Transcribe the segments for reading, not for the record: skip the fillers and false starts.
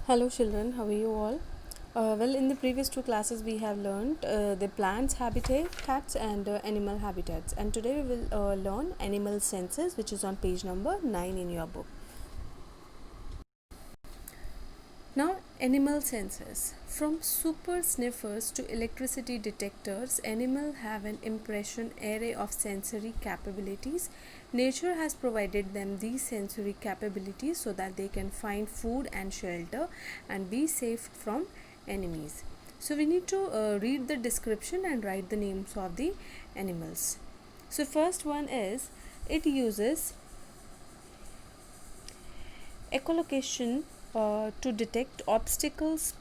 Hello children, how are you all? In the previous two classes we have learned the plants habitats and animal habitats, and today we will learn animal senses, which is on page number 9 in your book. Now, animal senses. From super sniffers to electricity detectors, animals have an impression array of sensory capabilities. Nature has provided them these sensory capabilities so that they can find food and shelter and be safe from enemies. So we need to read the description and write the names of the animals. So first one is, it uses echolocation to detect obstacles,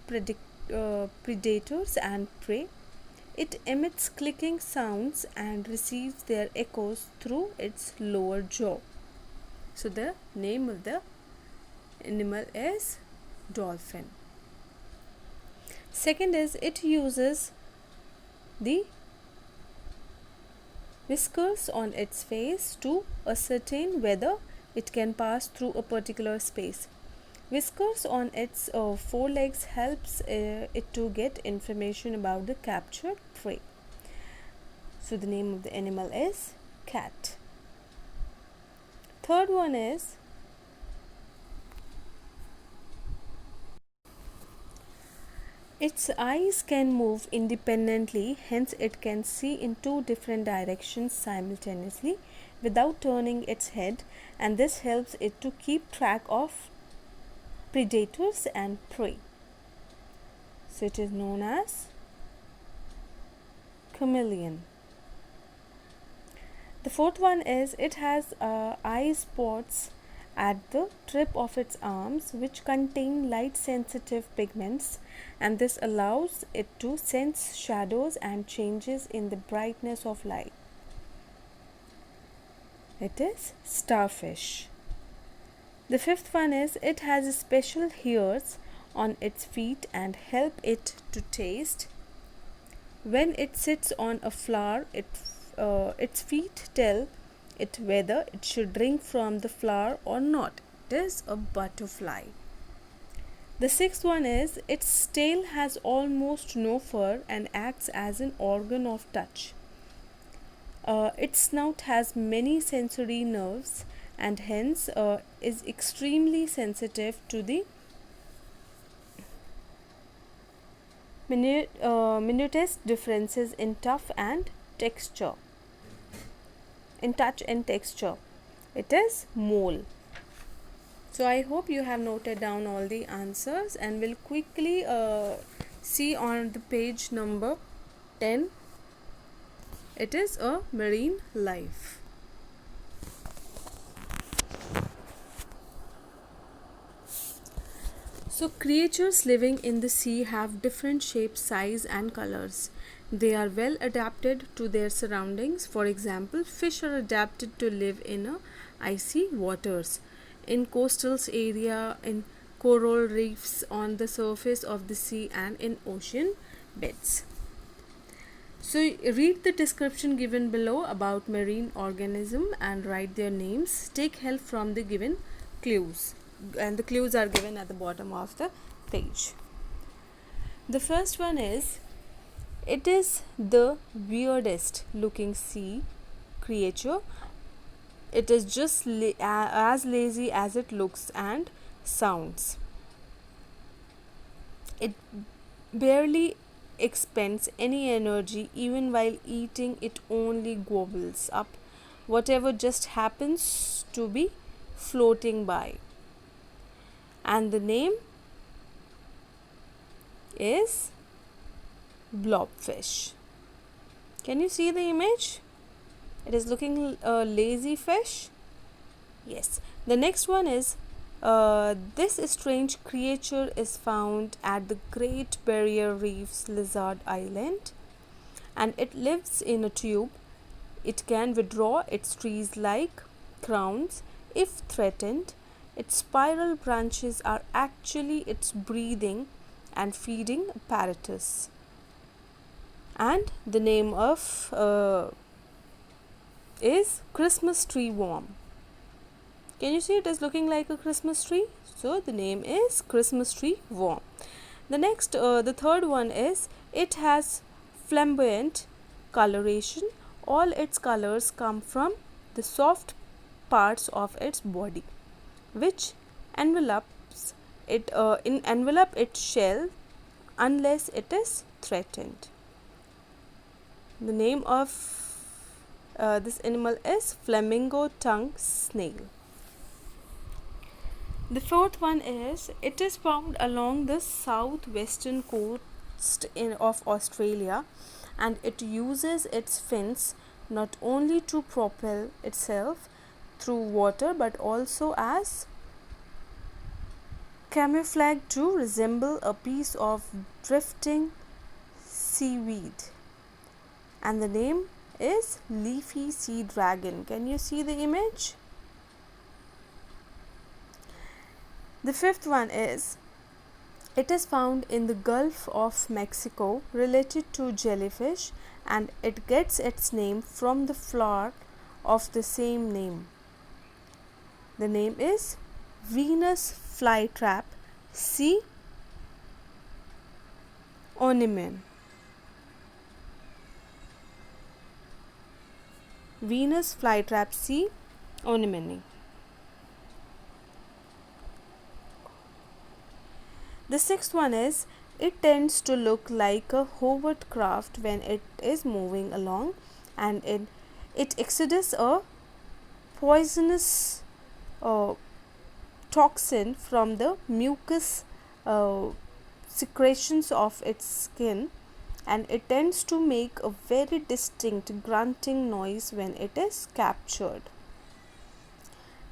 predators and prey. It emits clicking sounds and receives their echoes through its lower jaw. So the name of the animal is dolphin. Second is, it uses the whiskers on its face to ascertain whether it can pass through a particular space. Whiskers on its forelegs helps it to get information about the captured prey. So the name of the animal is cat. Third one is, its eyes can move independently, hence it can see in two different directions simultaneously without turning its head, and this helps it to keep track of predators and prey. So it is known as chameleon. The fourth one is, it has eye spots at the tip of its arms which contain light sensitive pigments, and this allows it to sense shadows and changes in the brightness of light. It is starfish. The fifth one is, it has special hairs on its feet and help it to taste. When it sits on a flower, its feet tell it whether it should drink from the flower or not. It is a butterfly. The sixth one is, its tail has almost no fur and acts as an organ of touch. Its snout has many sensory nerves and hence is extremely sensitive to the minutest differences in touch and texture. It is mole. So I hope you have noted down all the answers, and we'll quickly see on the page number 10. It is a marine life. So creatures living in the sea have different shapes, size and colors. They are well adapted to their surroundings. For example, fish are adapted to live in icy waters, in coastal area, in coral reefs on the surface of the sea, and in ocean beds. So read the description given below about marine organism and write their names. Take help from the given clues, and the clues are given at the bottom of the page. The first one is, it is the weirdest looking sea creature. It is just as lazy as it looks and sounds. It barely expends any energy. Even while eating, it only gobbles up whatever just happens to be floating by. And the name is blobfish. Can you see the image? It is looking a lazy fish. Yes. The next one is, this strange creature is found at the Great Barrier Reef's Lizard Island, and it lives in a tube. It can withdraw its trees-like crowns if threatened. Its spiral branches are actually its breathing and feeding apparatus. And the name of is Christmas tree worm. Can you see it is looking like a Christmas tree? So the name is Christmas tree worm. The third one is it has flamboyant coloration. All its colors come from the soft parts of its body, which envelops envelop its shell unless it is threatened. The name of this animal is flamingo tongue snail. The fourth one is it is found along the southwestern coast of Australia, and it uses its fins not only to propel itself through water but also as camouflage to resemble a piece of drifting seaweed. And the name is leafy sea dragon. Can you see the image? The fifth one is it is found in the Gulf of Mexico, related to jellyfish, and it gets its name from the flower of the same name. The name is Venus flytrap sea anemone. Venus flytrap sea anemone. The sixth one is it tends to look like a hovercraft when it is moving along, and it exudes a poisonous toxin from the mucus secretions of its skin, and it tends to make a very distinct grunting noise when it is captured.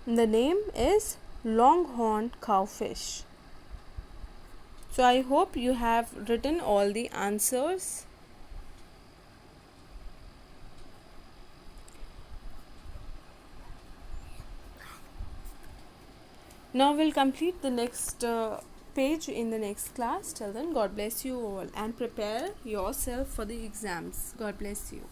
The name is longhorn cowfish. So I hope you have written all the answers. Now we'll complete the next page in the next class. Till then, God bless you all and prepare yourself for the exams. God bless you.